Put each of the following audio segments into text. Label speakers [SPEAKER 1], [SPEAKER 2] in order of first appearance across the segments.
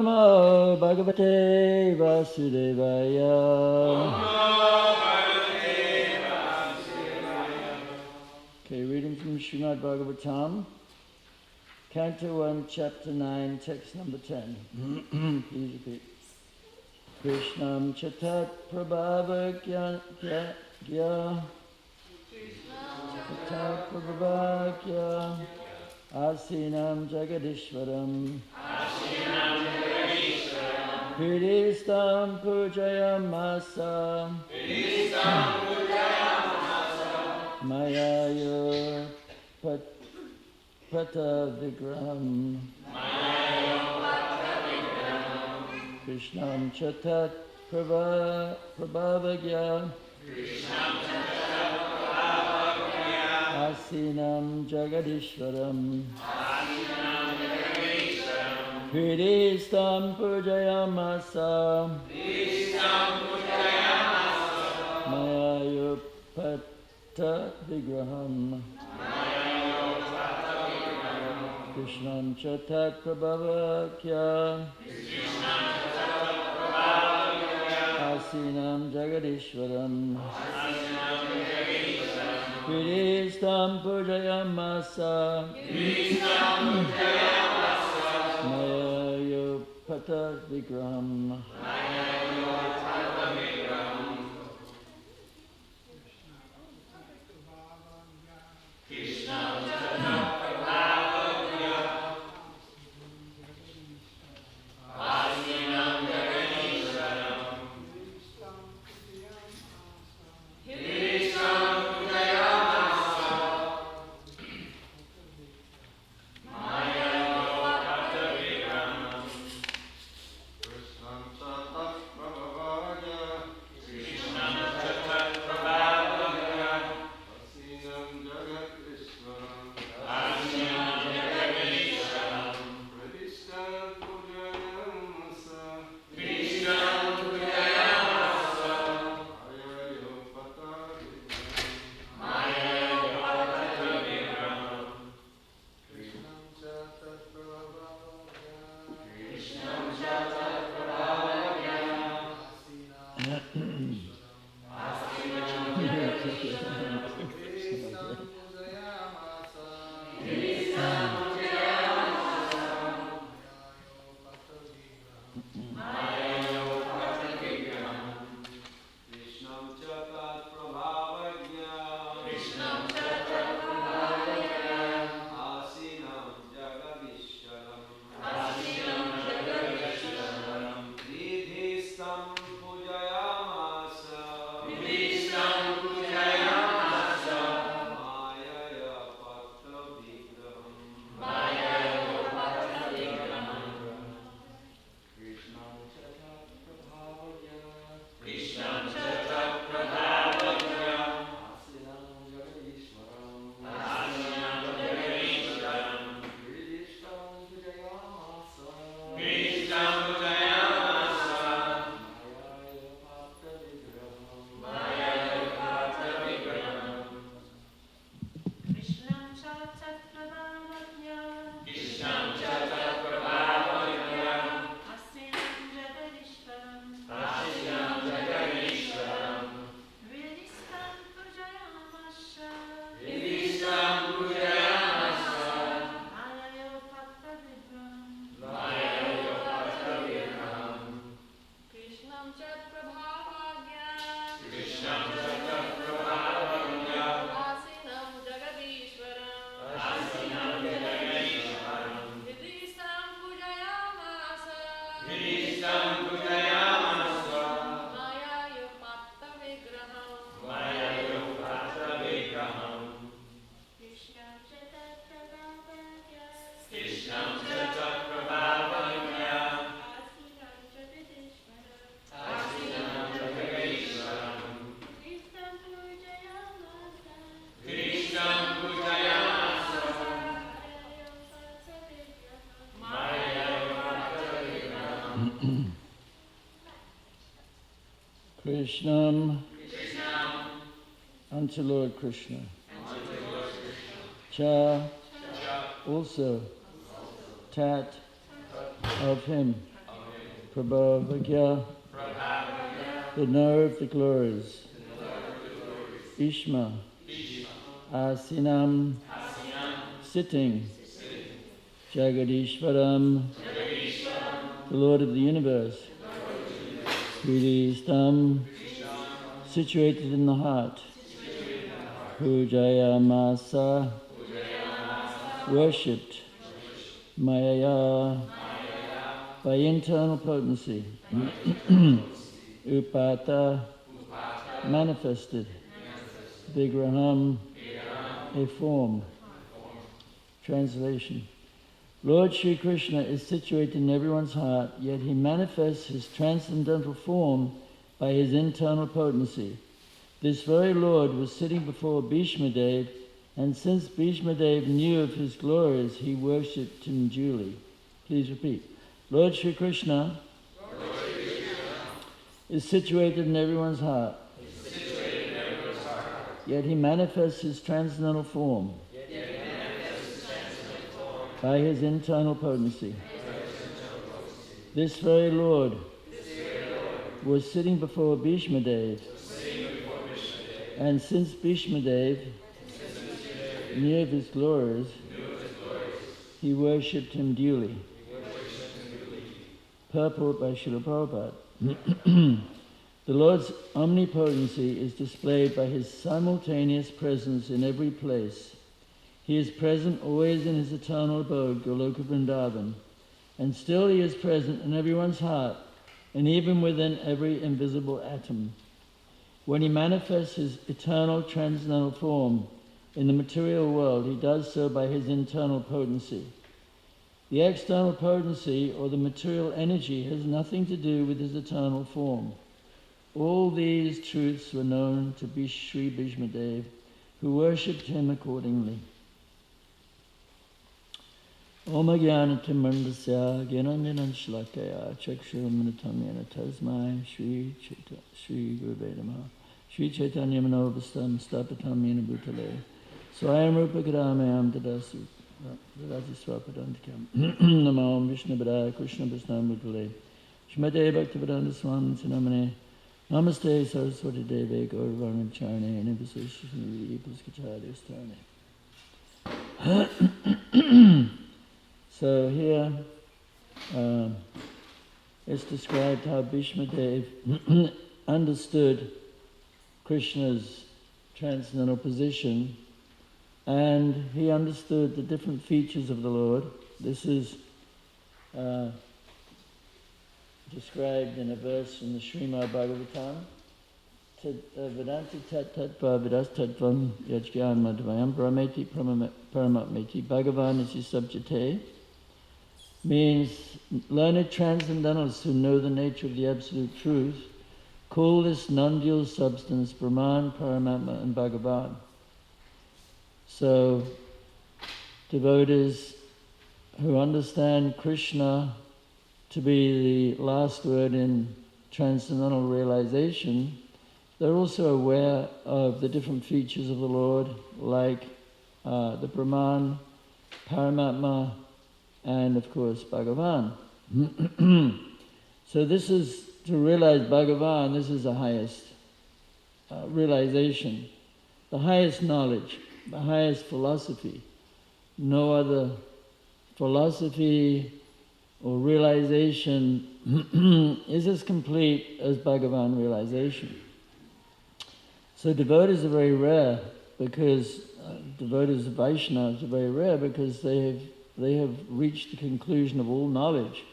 [SPEAKER 1] Namo Bhagavate Vasudevaya. Okay, reading from Srimad Bhagavatam, Canto 1, Chapter 9, Text number 10. Please repeat. Krishnam Chatat Prabhavakya Chatat Prabhavakya Asinam Jagadishwaram Hridistam Pujayamasa Mayayo Pata Vigram Krishnam Chatat Prabhavagya Asinam Jagadishwaram Hridistam Pujayamasa Mayayo Pata Vigraham Krishnam Chatat Prabhavakya Asinam Jagadishwaram Hridistam Pujayamasa Mayayo Pata Vigraham. Krishnam unto Lord Krishna. Also, tat of him. Prabhavagya, the knower of the glories, Ishma, Asinam, sitting, Jagadishvaram, the Lord of the universe, Hridistam, situated in the heart, Pujayamasa, worshipped, Mayaya, by internal potency, Upata, manifested, Vigraham, a form. Translation. Lord Sri Krishna is situated in everyone's heart, yet he manifests his transcendental form by his internal potency. This very Lord was sitting before Bhishma Dev, and since Bhishma Dev knew of his glories, he worshipped him duly. Please repeat. Lord Sri Krishna, is situated in everyone's heart, yet he manifests his transcendental form by his internal potency. This very Lord was sitting before Bhishma Dev, and since Bhishma Dev knew of his glories, he worshipped him duly. Purport by Srila Prabhupada. The Lord's omnipotency is displayed by his simultaneous presence in every place. He is present always in his eternal abode, Goloka Vrindavan, and still he is present in everyone's heart, and even within every invisible atom. When he manifests his eternal transcendental form in the material world, he does so by his internal potency. The external potency, or the material energy, has nothing to do with his eternal form. All these truths were known to Sri Bhishma Dev, who worshipped him accordingly. Om Jnanatim Mandasya Gyananjanan Shlakaya Chakshurumanitam Yana Tasmai Shri Gurve Namaha Shri Chaitanya Manobhastam Stapatam Yana Bhutale Swayam Rupa Gadamayam Dadasi Swapadantikam Namo Om Vishnu Padaya Krishna Prasnam Bhutale Shmate Bhaktivedanta Swami Sinamane Namaste Saraswati Deve Gauravarna Charne Nivasishishni Puskachari Stane. So here it's described how Bhishma Dev understood Krishna's transcendental position, and he understood the different features of the Lord. This is described in a verse from the Srimad Bhagavatam. Vedanti tat tattva vidas tattvam yajgyan madhvayam parameti paramatmeti Bhagavan is his subject, means learned transcendentalists who know the nature of the absolute truth call this non-dual substance Brahman, Paramatma and Bhagavan. So devotees who understand Krishna to be the last word in transcendental realization, they're also aware of the different features of the Lord, like the Brahman, Paramatma, and of course Bhagavan. So this is, to realize Bhagavan, this is the highest realization, the highest knowledge, the highest philosophy. No other philosophy or realization is as complete as Bhagavan realization. So devotees are very rare, because devotees of Vaishnavas are very rare, because they have reached the conclusion of all knowledge.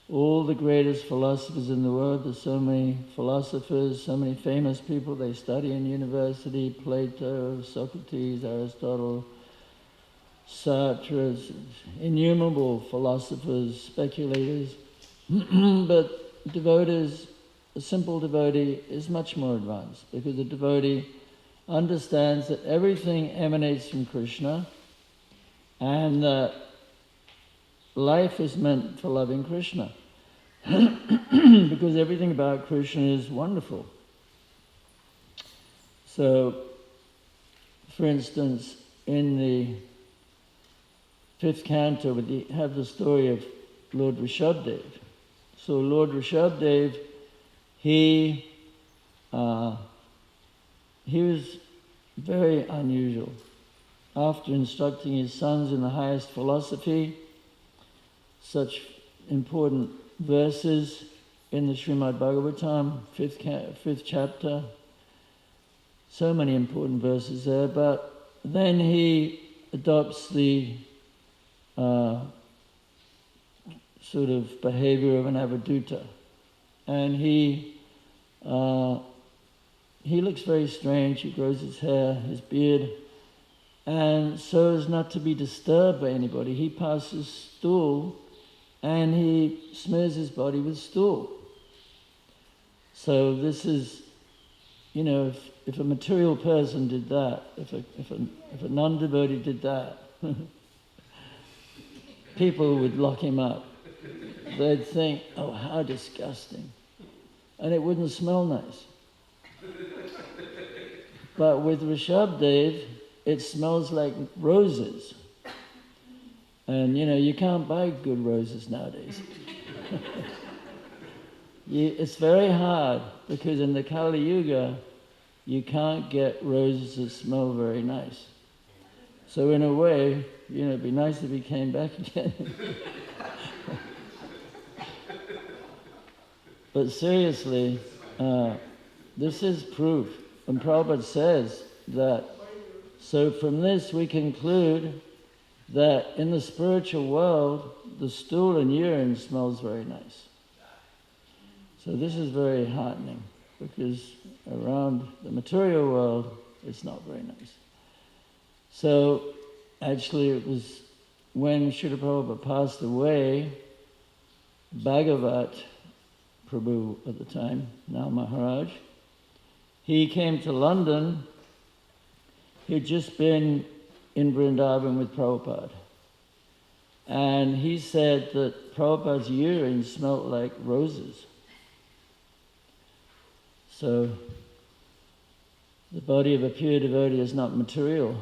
[SPEAKER 1] All the greatest philosophers in the world, there's so many philosophers, so many famous people they study in university, Plato, Socrates, Aristotle, Sartre, innumerable philosophers, speculators. But devotees, a simple devotee is much more advanced, because the devotee understands that everything emanates from Krishna, and that life is meant for loving Krishna. Because everything about Krishna is wonderful. So, for instance, in the 5th canto, we have the story of Lord Rishabdev. So Lord Rishabdev, he was very unusual. After instructing his sons in the highest philosophy, such important verses in the Srimad Bhagavatam, fifth chapter, so many important verses there, but then he adopts the sort of behavior of an avadhuta, and he looks very strange. He grows his hair, his beard, and so as not to be disturbed by anybody, he passes stool and he smears his body with stool. So this is, if a material person did that, if a non-devotee did that, people would lock him up. They'd think, oh, how disgusting. And it wouldn't smell nice. But with Rishabdev, it smells like roses. And you can't buy good roses nowadays. It's very hard, because in the Kali Yuga, you can't get roses that smell very nice. So in a way, it'd be nice if he came back again. But seriously, this is proof. And Prabhupada says that, so from this we conclude that in the spiritual world, the stool and urine smells very nice. So this is very heartening, because around the material world, it's not very nice. So actually it was when Srila Prabhupada passed away, Bhagavat Prabhu at the time, now Maharaj, he came to London. He'd just been in Vrindavan with Prabhupada. And he said that Prabhupada's urine smelled like roses. So the body of a pure devotee is not material.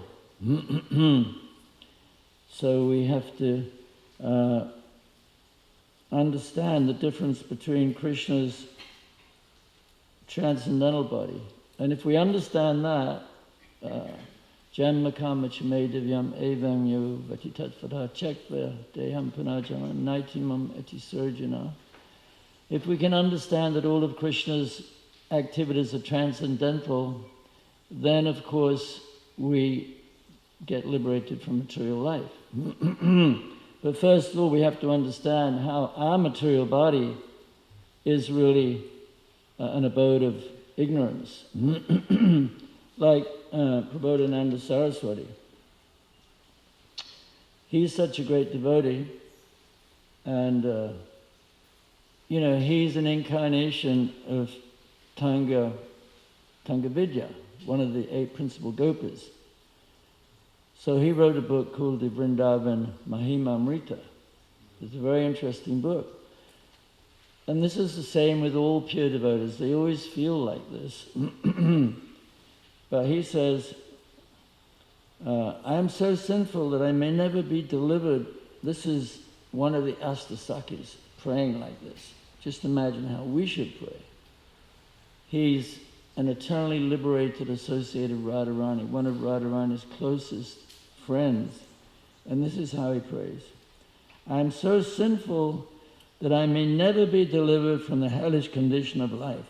[SPEAKER 1] So we have to understand the difference between Krishna's transcendental body. And if we understand that, Janma kama chame divyam evam yo vatitattvada chekva deham punajama naitimam etisurjana. If we can understand that all of Krishna's activities are transcendental, then of course we get liberated from material life. But first of all, we have to understand how our material body is really an abode of ignorance. Like Prabodhananda Saraswati. He's such a great devotee, and he's an incarnation of Tanga Vidya, one of the 8 principal gopas. So he wrote a book called the Vrindavan Mahimamrita. It's a very interesting book. And this is the same with all pure devotees. They always feel like this. But he says, I am so sinful that I may never be delivered. This is one of the Astasakis praying like this. Just imagine how we should pray. He's an eternally liberated associate of Radharani, one of Radharani's closest friends. And this is how he prays. I am so sinful that I may never be delivered from the hellish condition of life.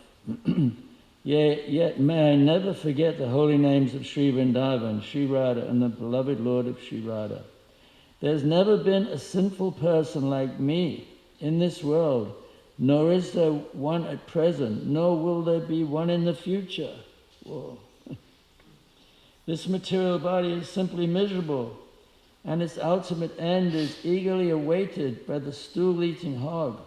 [SPEAKER 1] Yet may I never forget the holy names of Sri Vrindavan, Sri Radha, and the beloved Lord of Sri Radha. There's never been a sinful person like me in this world, nor is there one at present, nor will there be one in the future. Whoa. This material body is simply miserable, and its ultimate end is eagerly awaited by the stool-eating hog.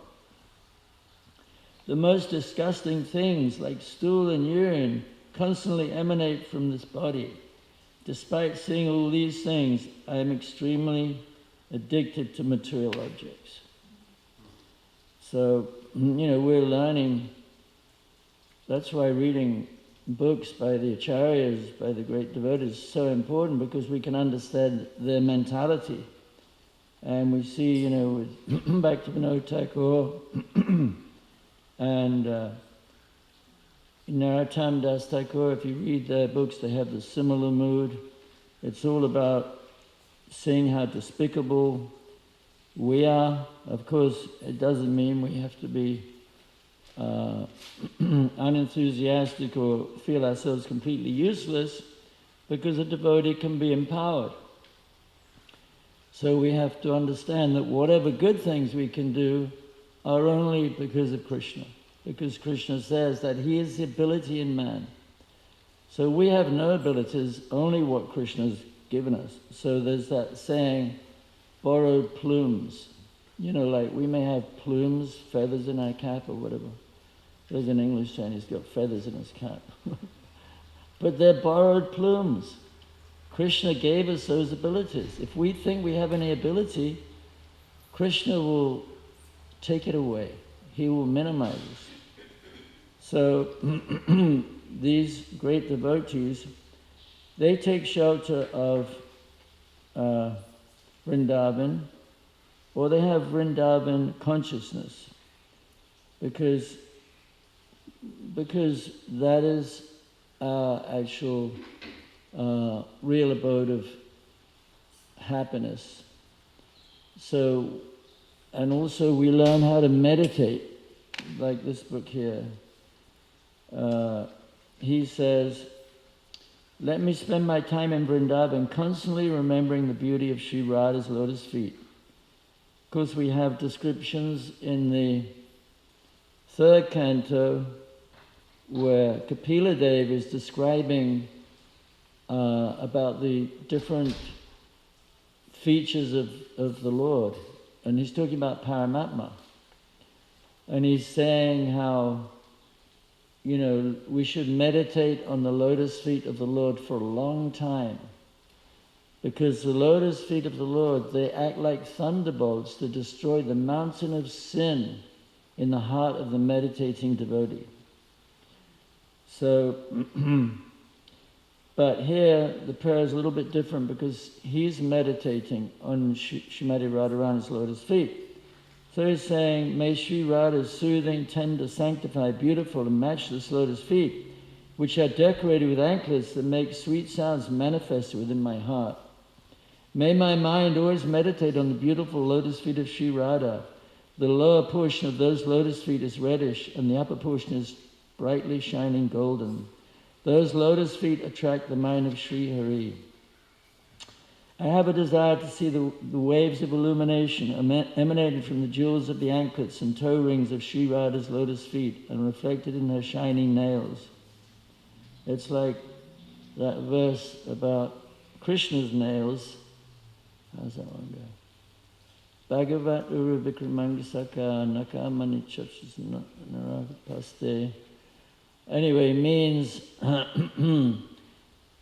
[SPEAKER 1] The most disgusting things, like stool and urine, constantly emanate from this body. Despite seeing all these things, I am extremely addicted to material objects. So, we're learning. That's why reading books by the acharyas, by the great devotees, is so important, because we can understand their mentality. And we see, with Bhaktivinoda Thakur and Narottam Das Thakur, if you read their books, they have the similar mood. It's all about seeing how despicable we are. Of course, it doesn't mean we have to be unenthusiastic or feel ourselves completely useless, because a devotee can be empowered. So we have to understand that whatever good things we can do are only because of Krishna, because Krishna says that he is the ability in man. So we have no abilities, only what Krishna has given us. So there's that saying, borrowed plumes. Like we may have plumes, feathers in our cap or whatever. There's an English saying he's got feathers in his cap. But they're borrowed plumes. Krishna gave us those abilities. If we think we have any ability, Krishna will take it away. He will minimize us. So these great devotees, they take shelter of Vrindavan, or they have Vrindavan consciousness, because that is our actual real abode of happiness. So, and also we learn how to meditate, like this book here. He says, let me spend my time in Vrindavan constantly remembering the beauty of Sri Radha's lotus feet. Of course, we have descriptions in the third canto where Kapila Dev is describing about the different features of the Lord. And he's talking about Paramatma. And he's saying how, we should meditate on the lotus feet of the Lord for a long time. Because the lotus feet of the Lord, they act like thunderbolts to destroy the mountain of sin in the heart of the meditating devotee. So, but here the prayer is a little bit different because he's meditating on Srimati Radharani's lotus feet. So he's saying, may Sri Radha's soothing, tender, sanctified, beautiful and matchless lotus feet, which are decorated with anklets that make sweet sounds manifested within my heart. May my mind always meditate on the beautiful lotus feet of Sri Radha. The lower portion of those lotus feet is reddish and the upper portion is brightly shining golden. Those lotus feet attract the mind of Sri Hari. I have a desire to see the waves of illumination emanating from the jewels of the anklets and toe rings of Sri Radha's lotus feet and reflected in her shining nails. It's like that verse about Krishna's nails. How's that one go? Bhagavat Uru Vikramangasaka Nakamani Chachis Naravapaste. Anyway, means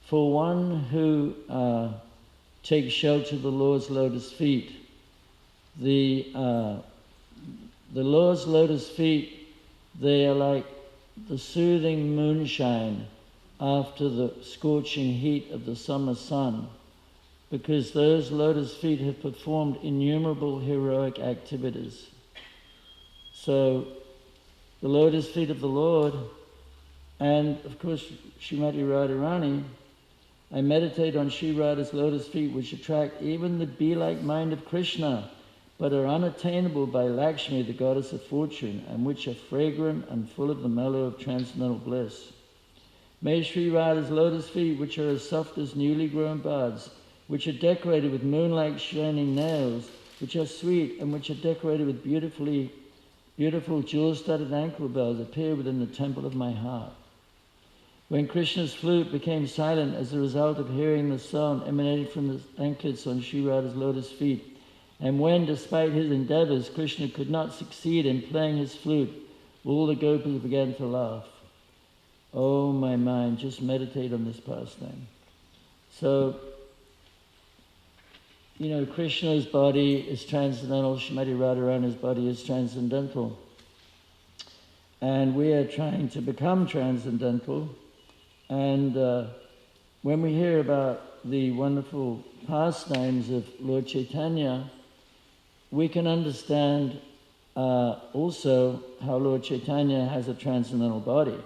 [SPEAKER 1] for one who takes shelter of the Lord's lotus feet, the Lord's lotus feet, they are like the soothing moonshine after the scorching heat of the summer sun, because those lotus feet have performed innumerable heroic activities. So the lotus feet of the Lord, and of course Srimati Radharani, I meditate on Sri Radha's lotus feet, which attract even the bee-like mind of Krishna, but are unattainable by Lakshmi, the goddess of fortune, and which are fragrant and full of the mellow of transcendental bliss. May Sri Radha's lotus feet, which are as soft as newly grown buds, which are decorated with moonlight shining nails, which are sweet and which are decorated with beautiful jewel-studded ankle bells, appear within the temple of my heart. When Krishna's flute became silent as a result of hearing the sound emanating from the anklets on Sri Radha's lotus feet, and when, despite his endeavors, Krishna could not succeed in playing his flute, all the gopis began to laugh. Oh, my mind, just meditate on this pastime. So, Krishna's body is transcendental, Srimati Radharani's body is transcendental. And we are trying to become transcendental. And when we hear about the wonderful pastimes of Lord Chaitanya, we can understand also how Lord Chaitanya has a transcendental body.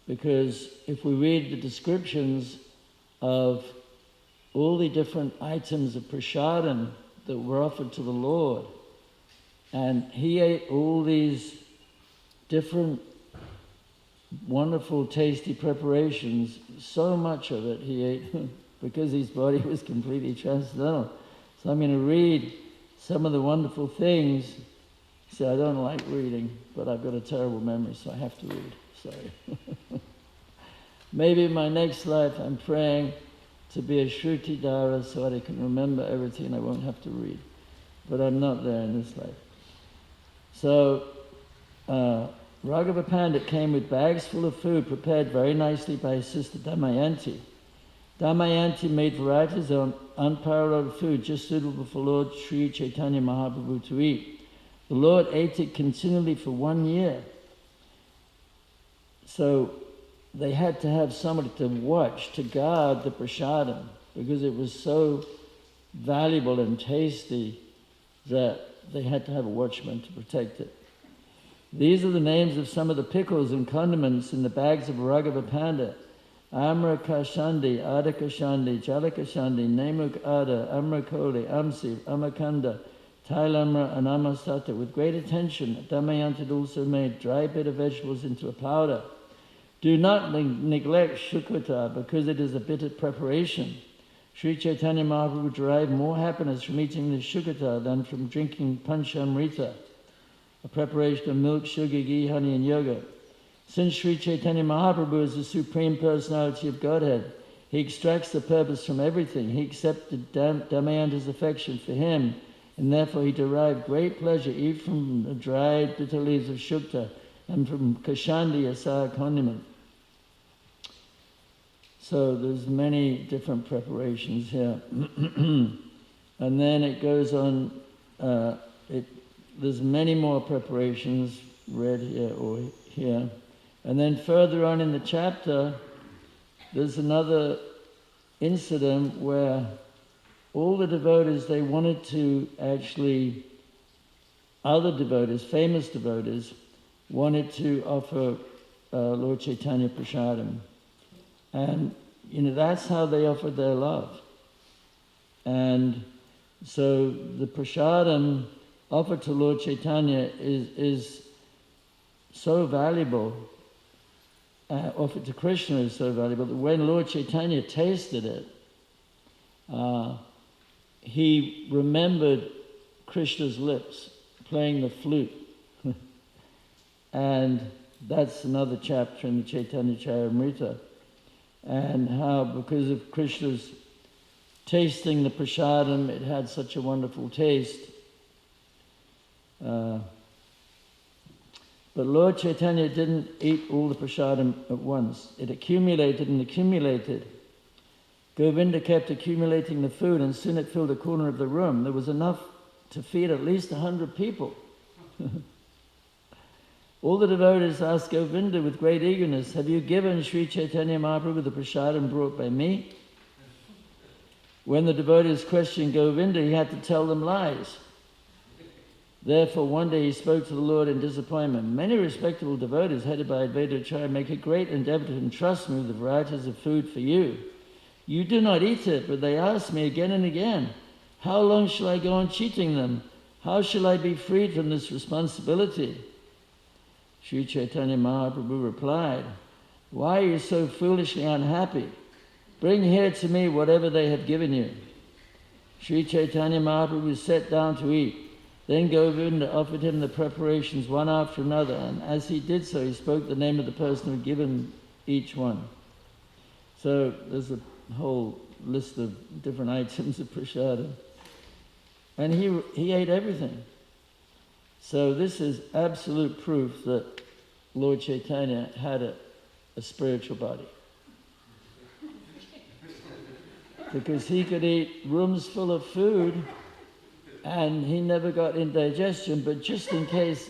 [SPEAKER 1] Because if we read the descriptions of all the different items of prasadam that were offered to the Lord, and he ate all these different wonderful, tasty preparations, so much of it he ate because his body was completely transcendental. So I'm going to read some of the wonderful things. See, I don't like reading, but I've got a terrible memory, so I have to read. Sorry. Maybe in my next life I'm praying to be a Shruti Dara so that I can remember everything and I won't have to read. But I'm not there in this life. So, Raghava Pandit came with bags full of food prepared very nicely by his sister Damayanti. Damayanti made varieties of unparalleled food just suitable for Lord Sri Chaitanya Mahaprabhu to eat. The Lord ate it continually for 1 year. So they had to have somebody to watch, to guard the prasadam, because it was so valuable and tasty that they had to have a watchman to protect it. These are the names of some of the pickles and condiments in the bags of Raghava Pandit. Amrakashandi, Adakashandi, Jalakashandi, Nemuk Ada, Amrakoli, Amsi, Amakanda, Tailamra and Amasata. With great attention, Damayanti had also made dry bitter vegetables into a powder. Do not neglect Shukrata because it is a bitter preparation. Sri Chaitanya Mahaprabhu derived more happiness from eating the Shukrata than from drinking Panchamrita, a preparation of milk, sugar, ghee, honey and yogurt. Since Sri Chaitanya Mahaprabhu is the Supreme Personality of Godhead, he extracts the purpose from everything. He accepted Damayanti's affection for him, and therefore he derived great pleasure even from the dried bitter leaves of Shukta and from Kashandi, a sour condiment. So there's many different preparations here. And then it goes on, there's many more preparations read here or here. And then further on in the chapter, there's another incident where all the devotees, they wanted to actually, other devotees, famous devotees, wanted to offer Lord Chaitanya prasadam. And, that's how they offered their love. And so the prasadam offered to Lord Chaitanya is so valuable, offered to Krishna is so valuable, that when Lord Chaitanya tasted it, he remembered Krishna's lips playing the flute. And that's another chapter in the Chaitanya Charitamrita. And how, because of Krishna's tasting the prasadam, it had such a wonderful taste. But Lord Chaitanya didn't eat all the prasadam at once. It accumulated and accumulated. Govinda kept accumulating the food, and soon it filled a corner of the room. There was enough to feed at least 100 people. All the devotees asked Govinda with great eagerness, "Have you given Sri Chaitanya Mahaprabhu the prasadam brought by me?" When the devotees questioned Govinda, he had to tell them lies. Therefore, one day he spoke to the Lord in disappointment. "Many respectable devotees, headed by Advaita Acharya, make a great endeavor to entrust me with the varieties of food for you. You do not eat it, but they ask me again and again, how long shall I go on cheating them? How shall I be freed from this responsibility?" Sri Chaitanya Mahaprabhu replied, "Why are you so foolishly unhappy? Bring here to me whatever they have given you." Sri Chaitanya Mahaprabhu sat down to eat. Then Govinda offered him the preparations one after another, and as he did so, he spoke the name of the person who had given each one. So there's a whole list of different items of prasadam. And he ate everything. So this is absolute proof that Lord Chaitanya had a spiritual body. Because he could eat rooms full of food and he never got indigestion, but just in case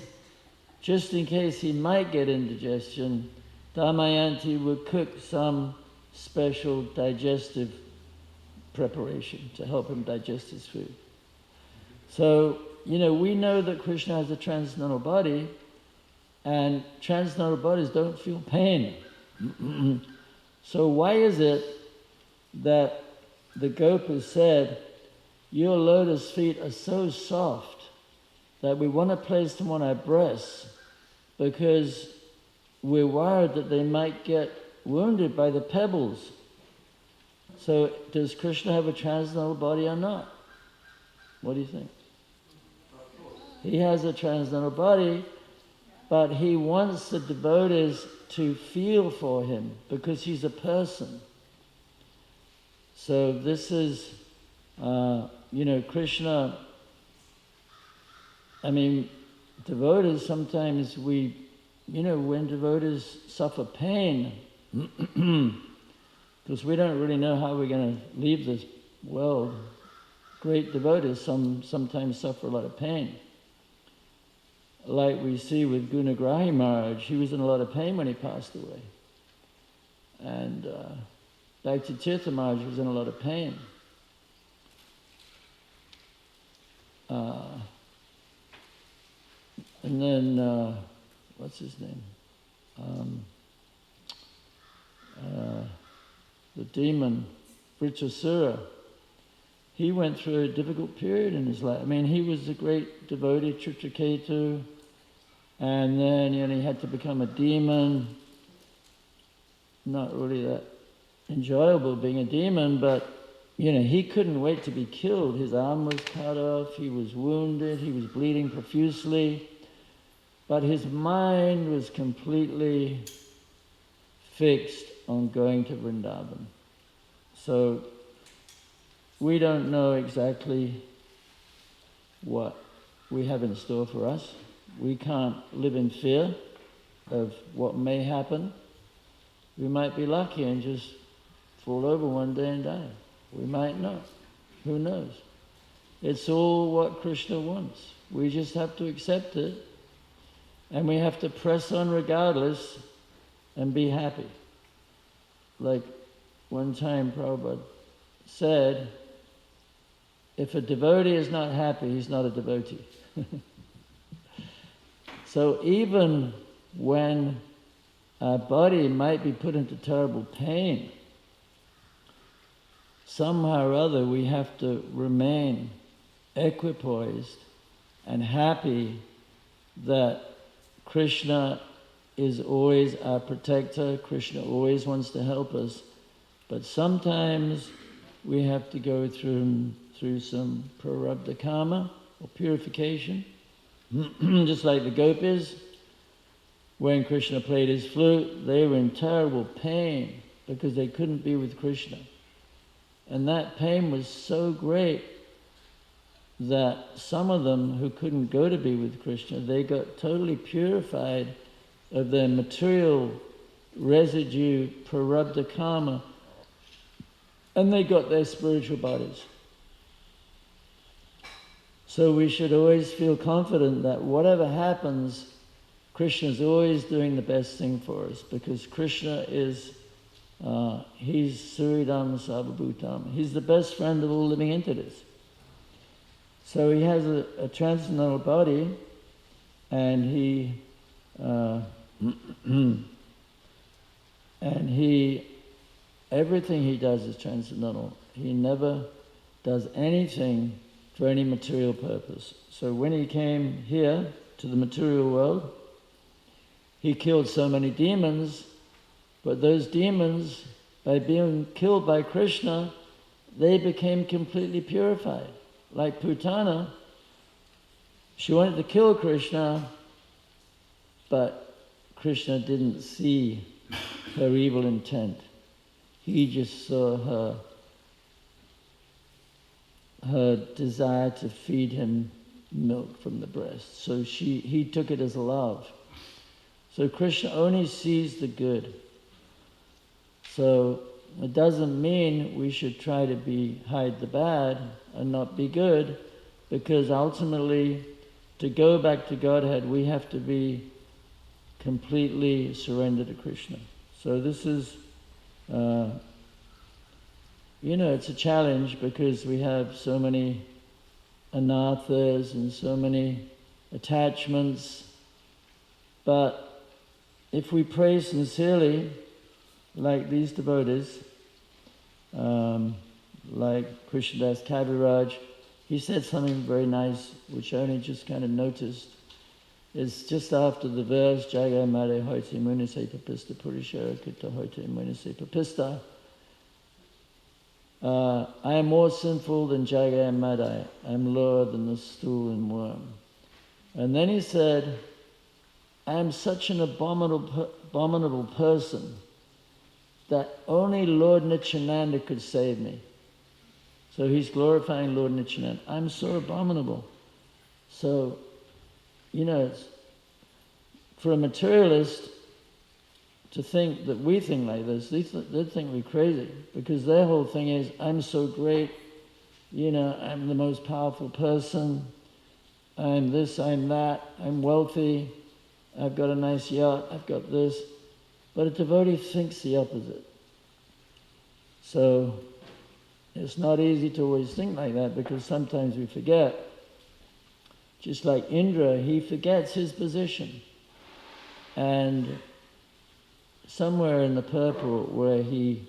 [SPEAKER 1] he might get indigestion, Damayanti would cook some special digestive preparation to help him digest his food. So we know that Krishna has a transcendental body, and transcendental bodies don't feel pain. So why is it that the Gopas said, your lotus feet are so soft that we want to place them on our breasts because we're worried that they might get wounded by the pebbles. So does Krishna have a transcendental body or not? What do you think? He has a transcendental body, but he wants the devotees to feel for him because he's a person. So this is, Krishna, devotees, sometimes when devotees suffer pain, because we don't really know how we're going to leave this world, great devotees sometimes suffer a lot of pain. Like we see with Gunagrahi Maharaj, he was in a lot of pain when he passed away. And Bhakti Tirtha Maharaj was in a lot of pain. And then, what's his name? The demon, Vritrasura. He went through a difficult period in his life. He was a great devotee, Chitraketu, and then he had to become a demon. Not really that enjoyable being a demon, but he couldn't wait to be killed. His arm was cut off, he was wounded, he was bleeding profusely, but his mind was completely fixed on going to Vrindavan. So we don't know exactly what we have in store for us. We can't live in fear of what may happen. We might be lucky and just fall over one day and die. We might not. Who knows? It's all what Krishna wants. We just have to accept it, and we have to press on regardless and be happy. Like one time Prabhupada said, if a devotee is not happy, he's not a devotee. So even when our body might be put into terrible pain, somehow or other we have to remain equipoised and happy that Krishna is always our protector. Krishna always wants to help us. But sometimes we have to go through some prarabdha karma, or purification. Just like the gopis, when Krishna played his flute, they were in terrible pain because they couldn't be with Krishna. And that pain was so great that some of them who couldn't go to be with Krishna, they got totally purified of their material residue, prarabdha karma, and they got their spiritual bodies. So we should always feel confident that whatever happens, Krishna is always doing the best thing for us, because Krishna is, he's Suridam Sarvabhutam. He's the best friend of all living entities. So he has a transcendental body, and everything he does is transcendental. He never does anything for any material purpose. So when he came here to the material world, he killed so many demons, but those demons, by being killed by Krishna, they became completely purified. Like Putana, she wanted to kill Krishna, but Krishna didn't see her evil intent. He just saw her desire to feed him milk from the breast. So he took it as love. So Krishna only sees the good. So it doesn't mean we should try to hide the bad and not be good, because ultimately, to go back to Godhead, we have to be completely surrendered to Krishna. So this is, it's a challenge, because we have so many anarthas and so many attachments. But if we pray sincerely, like these devotees, like Krishnadas Kaviraj, he said something very nice, which I only just kind of noticed. It's just after the verse, Jaga Mare Hoite Munise Papista Purishara Kita Hoite Munise Papista. I am more sinful than Jaga and Madai. I am lower than the stool and worm. And then he said, I am such an abominable person that only Lord Nityananda could save me. So he's glorifying Lord Nityananda. I'm so abominable. So, for a materialist to think that we think like this, they'd think we're crazy, because their whole thing is, I'm so great, I'm the most powerful person, I'm this, I'm that, I'm wealthy, I've got a nice yacht, I've got this. But a devotee thinks the opposite. So it's not easy to always think like that, because sometimes we forget. Just like Indra, he forgets his position. And somewhere in the purport where he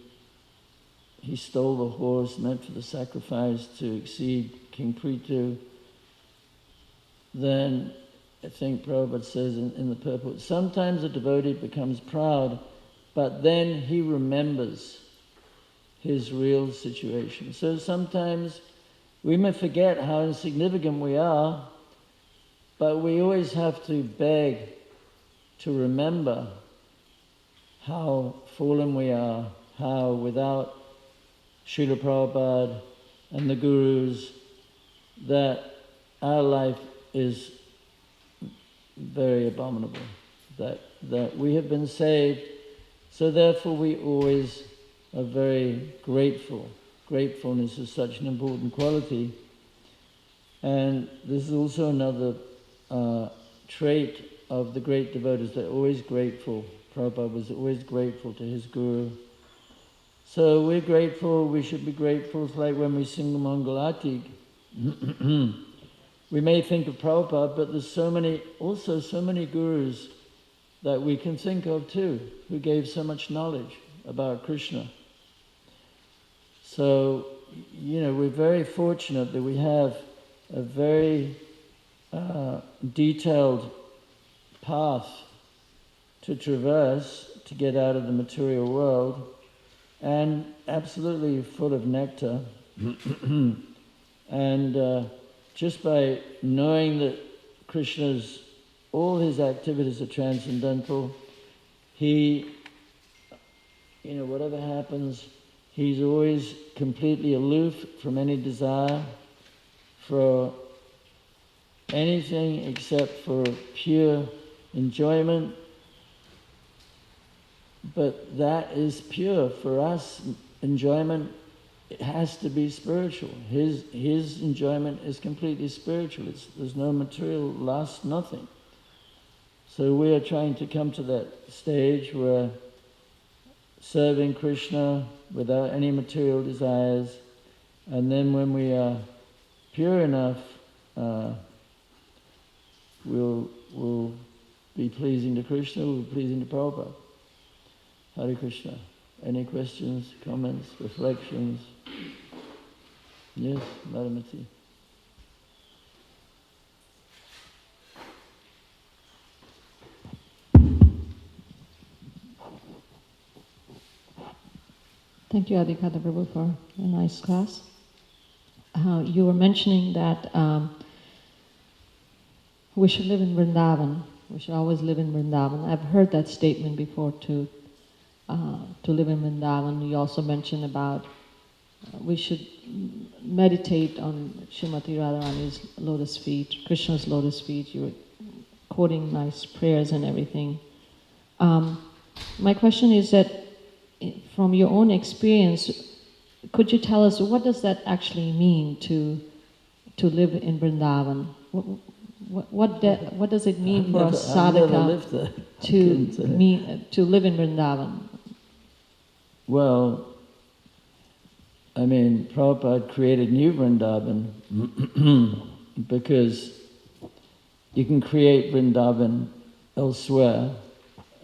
[SPEAKER 1] stole the horse meant for the sacrifice to exceed King Prithu, then I think Prabhupada says in the purport, sometimes a devotee becomes proud, but then he remembers his real situation. So sometimes we may forget how insignificant we are, but we always have to beg to remember how fallen we are, how without Srila Prabhupada and the Gurus, that our life is very abominable, that we have been saved, so therefore we always are very grateful. Gratefulness is such an important quality. And this is also another trait of the great devotees. They're always grateful. Prabhupada was always grateful to his Guru. So we're grateful, we should be grateful. It's like when we sing the Mangalarti. We may think of Prabhupada, but there's so many Gurus that we can think of too, who gave so much knowledge about Krishna. So, we're very fortunate that we have a very detailed path to traverse to get out of the material world, and absolutely full of nectar. And just by knowing that Krishna's, all his activities are transcendental, he, whatever happens, he's always completely aloof from any desire for anything except for pure enjoyment. But that is pure. For us, enjoyment, it has to be spiritual. His enjoyment is completely spiritual. There's no material lust, nothing. So we are trying to come to that stage where serving Krishna without any material desires, and then when we are pure enough, we'll be pleasing to Krishna, we'll be pleasing to Prabhupada. Hare Krishna. Any questions, comments, reflections? Yes, Madhamati.
[SPEAKER 2] Thank you, Adikarta Prabhu, for a nice class. You were mentioning that we should live in Vrindavan. We should always live in Vrindavan. I've heard that statement before too. To live in Vrindavan. You also mentioned about we should meditate on Srimati Radharani's lotus feet, Krishna's lotus feet. You were quoting nice prayers and everything. My question is that, from your own experience, could you tell us what does that actually mean to live in Vrindavan? What does it mean for a sadhaka to live in Vrindavan?
[SPEAKER 1] Well, Prabhupada created New Vrindavan because you can create Vrindavan elsewhere,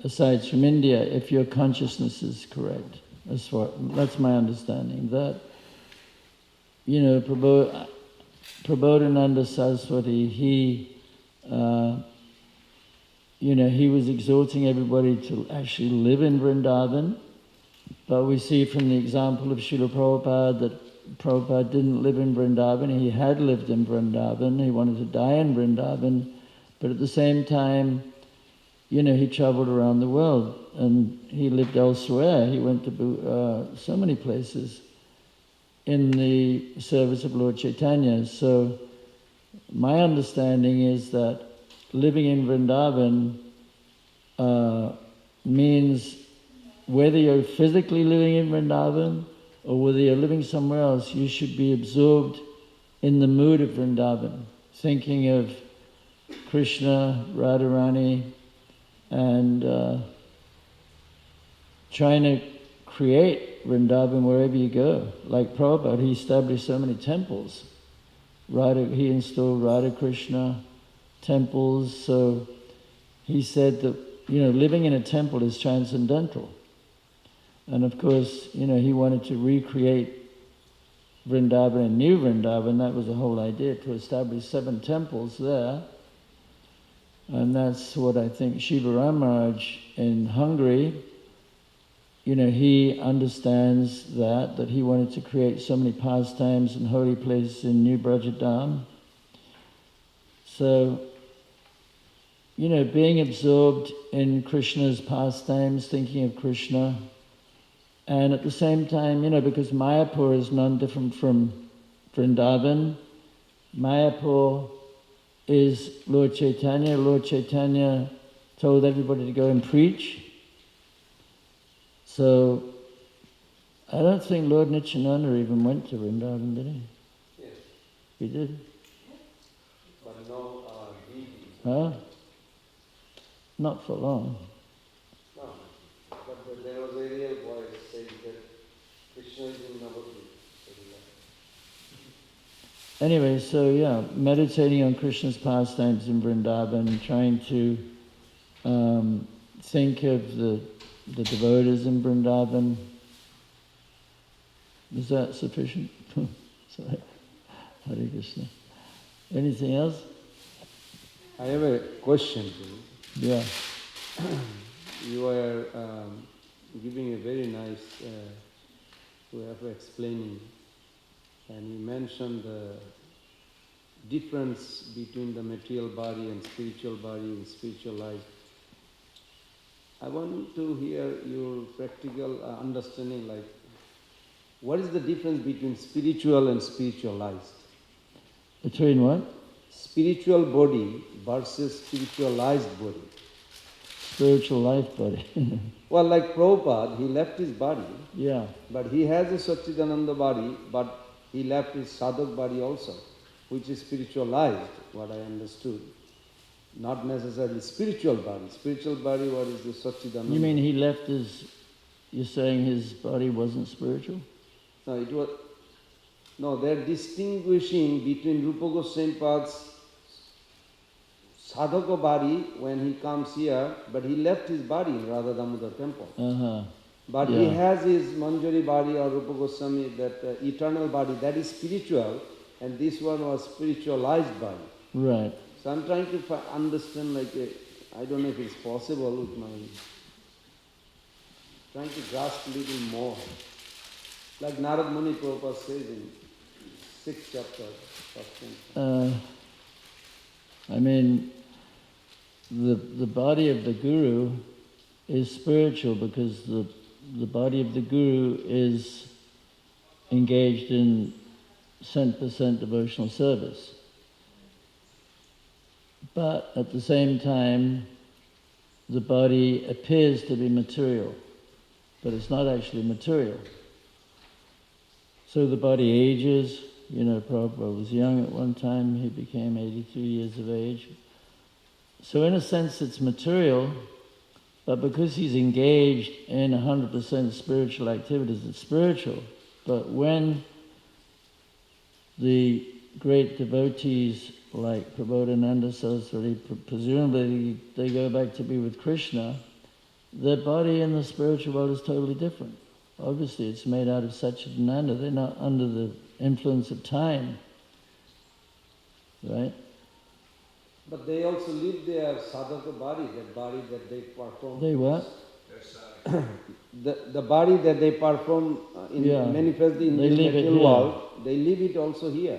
[SPEAKER 1] aside from India, if your consciousness is correct. That's my understanding. That, Prabodhananda Saraswati, he was exhorting everybody to actually live in Vrindavan, but we see from the example of Srila Prabhupada that Prabhupada didn't live in Vrindavan. He had lived in Vrindavan. He wanted to die in Vrindavan, but at the same time, he traveled around the world and he lived elsewhere. He went to so many places in the service of Lord Chaitanya. So my understanding is that living in Vrindavan means whether you're physically living in Vrindavan or whether you're living somewhere else, you should be absorbed in the mood of Vrindavan, thinking of Krishna, Radharani, and trying to create Vrindavan wherever you go. Like Prabhupada, he established so many temples. He installed Radha Krishna temples, so he said that, living in a temple is transcendental. And of course, he wanted to recreate Vrindavan and New Vrindavan. That was the whole idea, to establish 7 temples there. And that's what I think Shiva Ramaraj in Hungary, he understands that he wanted to create so many pastimes and holy places in New Brajadam. So, being absorbed in Krishna's pastimes, thinking of Krishna, and at the same time, because Mayapur is none different from Vrindavan, Mayapur is Lord Chaitanya. Lord Chaitanya told everybody to go and preach. So, I don't think Lord Nityananda even went to Vrindavan, did he?
[SPEAKER 3] Yes.
[SPEAKER 1] He did?
[SPEAKER 3] But no deity.
[SPEAKER 1] Huh? Not for long.
[SPEAKER 3] No. But there was a real voice saying that Krishna is in Navadvip.
[SPEAKER 1] Anyway, so yeah, meditating on Krishna's pastimes in Vrindavan, trying to think of the devotees in Vrindavan. Is that sufficient? Sorry. Hare Krishna. Anything else?
[SPEAKER 3] I have a question to you.
[SPEAKER 1] Yeah.
[SPEAKER 3] You are giving a very nice way of explaining, and you mentioned the difference between the material body and spiritual life. I want to hear your practical understanding, like what is the difference between spiritual and spiritualized?
[SPEAKER 1] Between what?
[SPEAKER 3] Spiritual body versus spiritualized body.
[SPEAKER 1] Spiritual life body.
[SPEAKER 3] Well, like Prabhupada, he left his body,
[SPEAKER 1] Yeah.
[SPEAKER 3] but he has a Satchidananda body, but he left his sadhak body also, which is spiritualized, what I understood. Not necessarily spiritual body. Spiritual body, what is the Satchidananda?
[SPEAKER 1] You mean he left you're saying his body wasn't spiritual?
[SPEAKER 3] No, it was... No, they're distinguishing between Rupa Goswami Pad's sadhaka body when he comes here, but he left his body in Radha Damodar temple.
[SPEAKER 1] Uh-huh.
[SPEAKER 3] But
[SPEAKER 1] Yeah.
[SPEAKER 3] he has his Manjari body or Rupa Goswami, that eternal body, that is spiritual, and this one was spiritualized body.
[SPEAKER 1] Right.
[SPEAKER 3] So I'm trying to understand, I don't know if it's possible with my... trying to grasp a little more. Like Narad Muni Prabhupada says in 6th chapter, first canto.
[SPEAKER 1] I mean, the body of the Guru is spiritual because the body of the Guru is engaged in 100% devotional service. But at the same time, the body appears to be material, but it's not actually material. So the body ages. Prabhupada was young at one time, he became 82 years of age. So in a sense it's material, but because he's engaged in 100% spiritual activities, it's spiritual. But when the great devotees like Prabodhananda Saraswati, presumably they go back to be with Krishna, their body in the spiritual world is totally different. Obviously it's made out of Satchidananda, they're not under the influence of time, right?
[SPEAKER 3] But they also live their sadhaka body, that body that they perform.
[SPEAKER 1] They what?
[SPEAKER 3] The body that they perform manifest in the material world, they live it also here.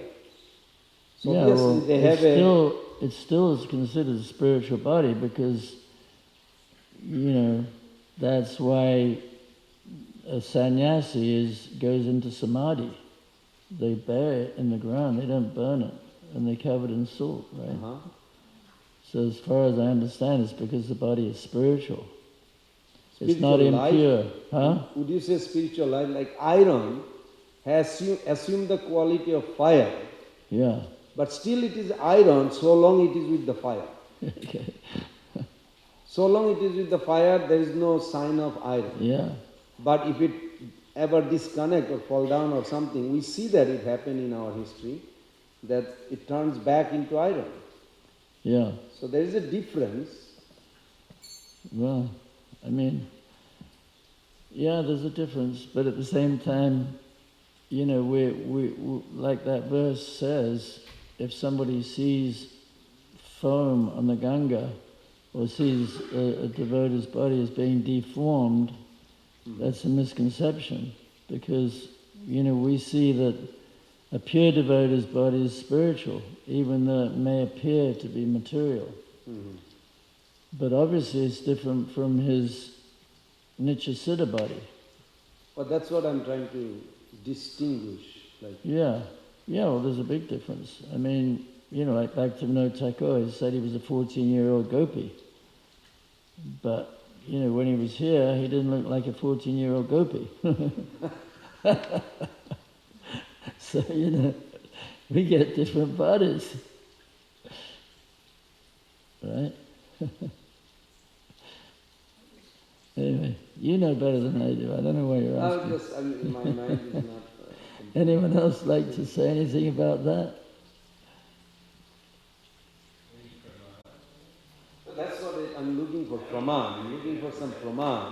[SPEAKER 3] So obviously they have
[SPEAKER 1] it still is considered a spiritual body because, that's why a sannyasi goes into samadhi. They bury it in the ground, they don't burn it, and they cover it in salt, right?
[SPEAKER 3] Uh-huh.
[SPEAKER 1] So as far as I understand, it's because the body is spiritual. It's
[SPEAKER 3] Spiritual
[SPEAKER 1] not impure.
[SPEAKER 3] life,
[SPEAKER 1] huh?
[SPEAKER 3] Would you say spiritual life, like iron has assumed the quality of fire, but still it is iron so long it is with the fire.
[SPEAKER 1] Okay.
[SPEAKER 3] So long it is with the fire, there is no sign of iron.
[SPEAKER 1] Yeah.
[SPEAKER 3] But if it ever disconnect or fall down or something, we see that it happened in our history, that it turns back into iron.
[SPEAKER 1] Yeah.
[SPEAKER 3] So there is a difference.
[SPEAKER 1] Well, I mean, there's a difference, but at the same time, we like that verse says, if somebody sees foam on the Ganga or sees a devotee's body as being deformed, that's a misconception, because, we see that a pure devotee's body is spiritual, even though it may appear to be material.
[SPEAKER 3] Mm-hmm.
[SPEAKER 1] But obviously it's different from his Nityasiddha body.
[SPEAKER 3] But that's what I'm trying to distinguish.
[SPEAKER 1] Well, there's a big difference. I mean, like Bhaktivinoda Thakur, he said he was a 14-year-old gopi. But, when he was here, he didn't look like a 14-year-old gopi. So, we get different bodies. Right? Anyway, you know better than I do. I don't know why you're asking.
[SPEAKER 3] My mind is not...
[SPEAKER 1] Anyone else like to say anything about that?
[SPEAKER 3] That's what I'm looking for, praman. I'm looking for some praman